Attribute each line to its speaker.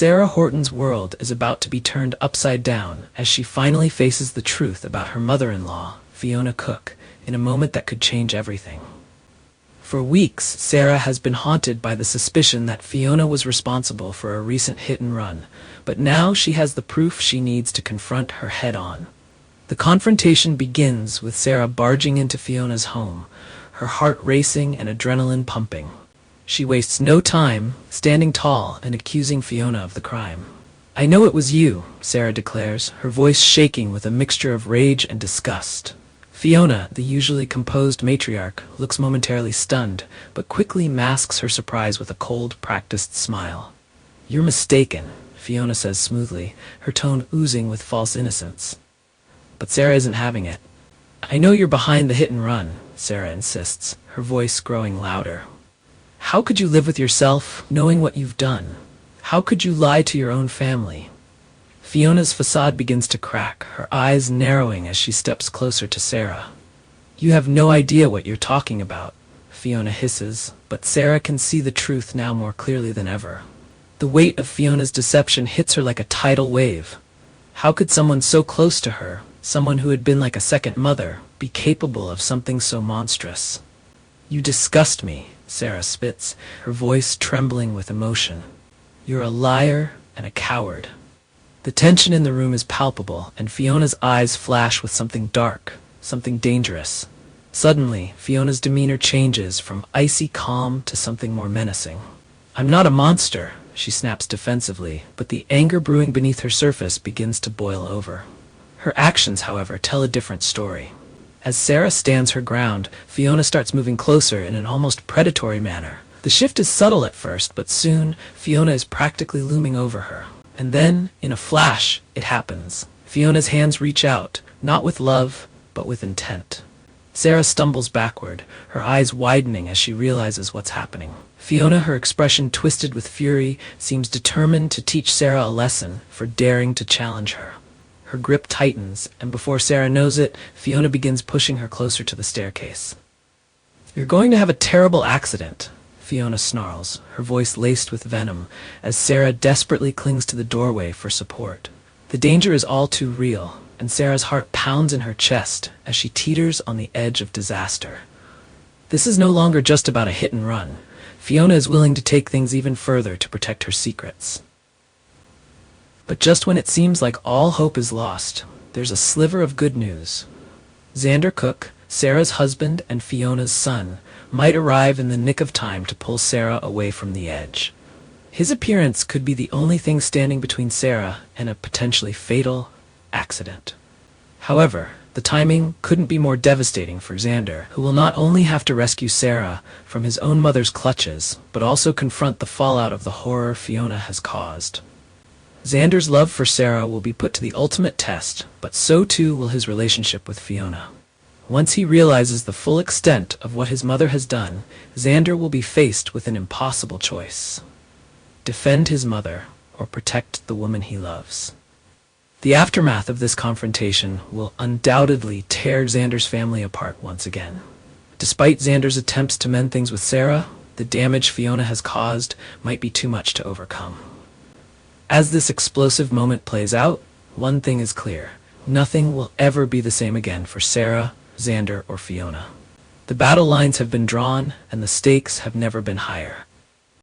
Speaker 1: Sarah Horton's world is about to be turned upside down as she finally faces the truth about her mother-in-law, Fiona Cook, in a moment that could change everything. For weeks, Sarah has been haunted by the suspicion that Fiona was responsible for a recent hit-and-run, but now she has the proof she needs to confront her head-on. The confrontation begins with Sarah barging into Fiona's home, her heart racing and adrenaline pumping. She wastes no time, standing tall and accusing Fiona of the crime. "I know it was you," Sarah declares, her voice shaking with a mixture of rage and disgust. Fiona, the usually composed matriarch, looks momentarily stunned, but quickly masks her surprise with a cold, practiced smile. "You're mistaken," Fiona says smoothly, her tone oozing with false innocence. But Sarah isn't having it. "I know you're behind the hit and run," Sarah insists, her voice growing louder. "How could you live with yourself, knowing what you've done? How could you lie to your own family?" Fiona's facade begins to crack, her eyes narrowing as she steps closer to Sarah. "You have no idea what you're talking about," Fiona hisses, but Sarah can see the truth now more clearly than ever. The weight of Fiona's deception hits her like a tidal wave. How could someone so close to her, someone who had been like a second mother, be capable of something so monstrous? "You disgust me," Sarah spits, her voice trembling with emotion. "You're a liar and a coward." The tension in the room is palpable, and Fiona's eyes flash with something dark, something dangerous. Suddenly, Fiona's demeanor changes from icy calm to something more menacing. "I'm not a monster," she snaps defensively, but the anger brewing beneath her surface begins to boil over. Her actions, however, tell a different story. As Sarah stands her ground, Fiona starts moving closer in an almost predatory manner. The shift is subtle at first, but soon, Fiona is practically looming over her. And then, in a flash, it happens. Fiona's hands reach out, not with love, but with intent. Sarah stumbles backward, her eyes widening as she realizes what's happening. Fiona, her expression twisted with fury, seems determined to teach Sarah a lesson for daring to challenge her. Her grip tightens, and before Sarah knows it, Fiona begins pushing her closer to the staircase. "You're going to have a terrible accident," Fiona snarls, her voice laced with venom, as Sarah desperately clings to the doorway for support. The danger is all too real, and Sarah's heart pounds in her chest as she teeters on the edge of disaster. This is no longer just about a hit and run. Fiona is willing to take things even further to protect her secrets. But just when it seems like all hope is lost, there's a sliver of good news. Xander Cook, Sarah's husband and Fiona's son, might arrive in the nick of time to pull Sarah away from the edge. His appearance could be the only thing standing between Sarah and a potentially fatal accident. However, the timing couldn't be more devastating for Xander, who will not only have to rescue Sarah from his own mother's clutches, but also confront the fallout of the horror Fiona has caused. Xander's love for Sarah will be put to the ultimate test, but so too will his relationship with Fiona. Once he realizes the full extent of what his mother has done, Xander will be faced with an impossible choice: defend his mother or protect the woman he loves. The aftermath of this confrontation will undoubtedly tear Xander's family apart once again. Despite Xander's attempts to mend things with Sarah, the damage Fiona has caused might be too much to overcome. As this explosive moment plays out, one thing is clear: nothing will ever be the same again for Sarah, Xander, or Fiona. The battle lines have been drawn, and the stakes have never been higher.